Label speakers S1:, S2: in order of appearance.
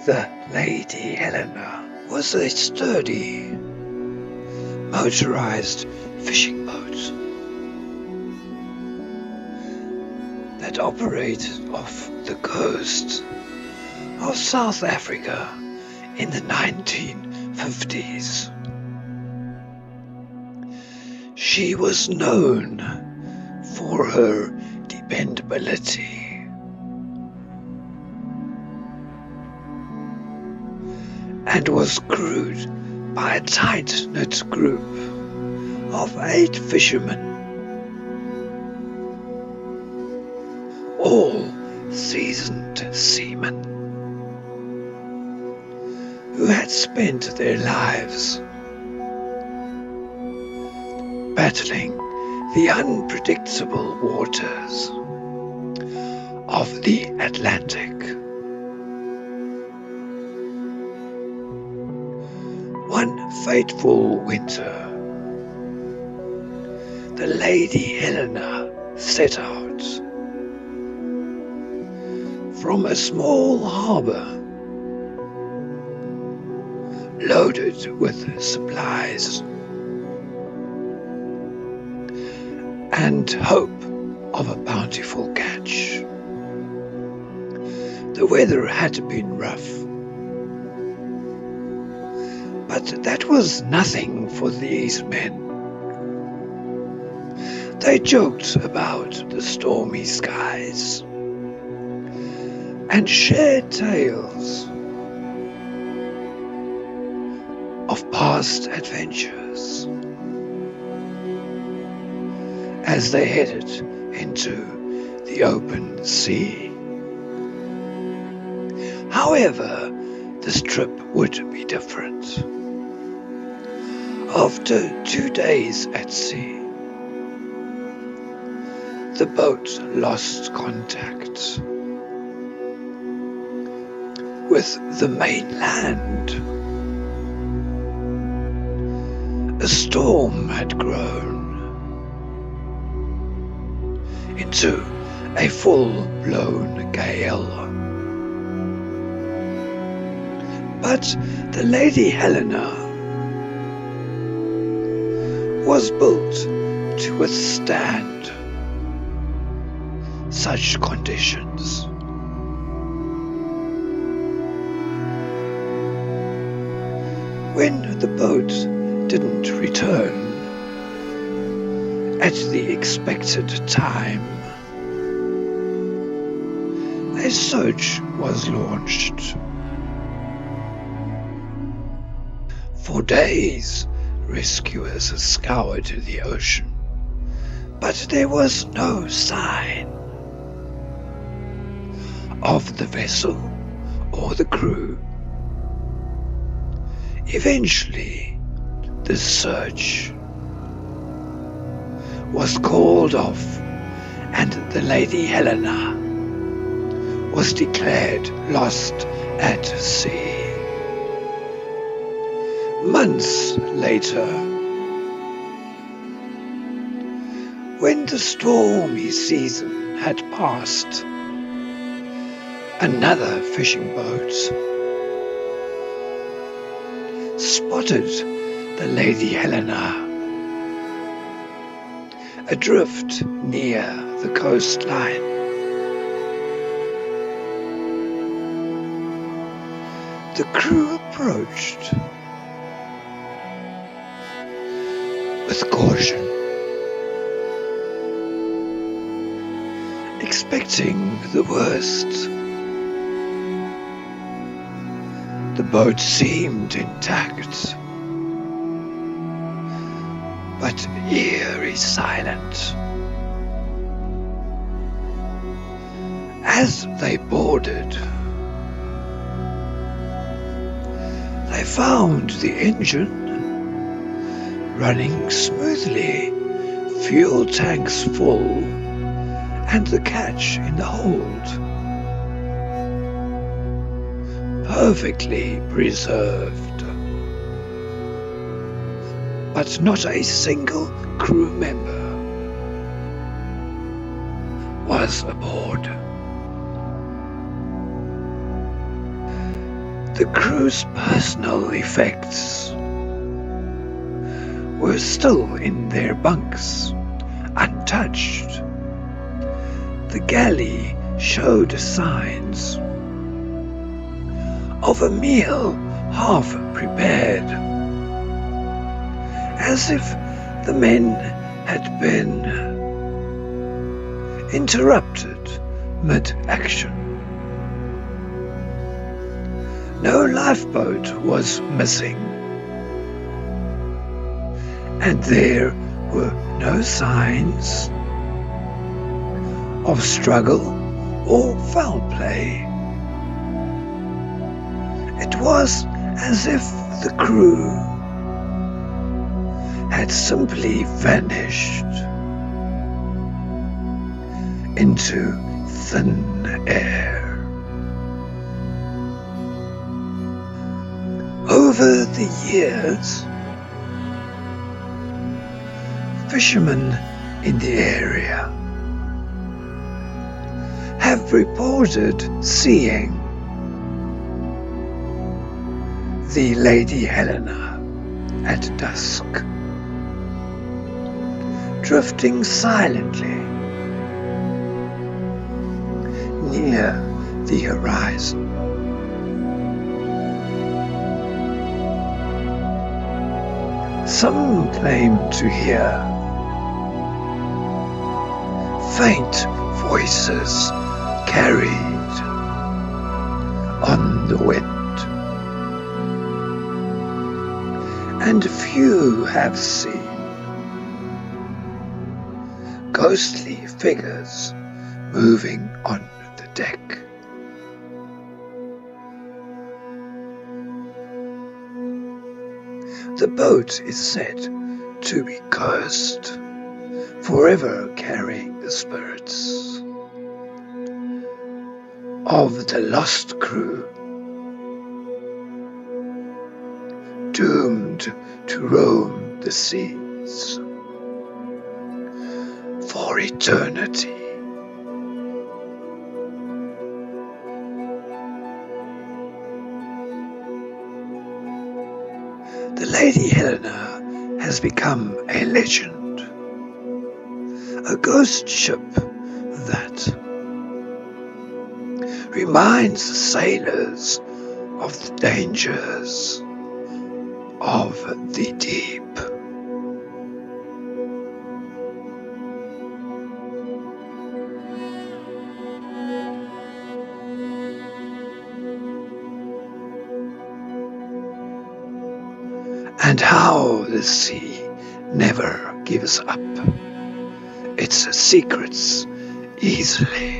S1: The Lady Helena was a sturdy, motorized fishing boat that operated off the coast of South Africa in the 1950s. She was known for her dependability and was crewed by a tight-knit group of 8 fishermen, all seasoned seamen who had spent their lives battling the unpredictable waters of the Atlantic. One fateful winter, the Lady Helena set out from a small harbour loaded with supplies and hope of a bountiful catch. The weather had been rough, but that was nothing for these men. They joked about the stormy skies and shared tales of past adventures as they headed into the open sea. However, this trip would be different. After 2 days at sea, the boat lost contact with the mainland. A storm had grown into a full-blown gale. But the Lady Helena was built to withstand such conditions. When the boat didn't return at the expected time, a search was launched. For days, rescuers scoured the ocean, but there was no sign of the vessel or the crew. Eventually, the search was called off, and the Lady Helena was declared lost at sea. Months later, when the stormy season had passed, another fishing boat spotted the Lady Helena adrift near the coastline. The crew approached with caution, expecting the worst. The boat seemed intact, but eerie silent. As they boarded, they found the engine running smoothly, fuel tanks full, and the catch in the hold perfectly preserved. But not a single crew member was aboard. The crew's personal effects were still in their bunks, untouched. The galley showed signs of a meal half prepared, as if the men had been interrupted mid-action. No lifeboat was missing, and there were no signs of struggle or foul play. It was as if the crew had simply vanished into thin air. Over the years, fishermen in the area have reported seeing the Lady Helena at dusk, drifting silently near the horizon. Some claim to hear faint voices carried on the wind, and few have seen ghostly figures moving on the deck. The boat is said to be cursed, forever carrying the spirits of the lost crew, doomed to roam the seas for eternity. The Lady Helena has become a legend, a ghost ship that reminds sailors of the dangers of the deep. And how the sea never gives up its secrets easily.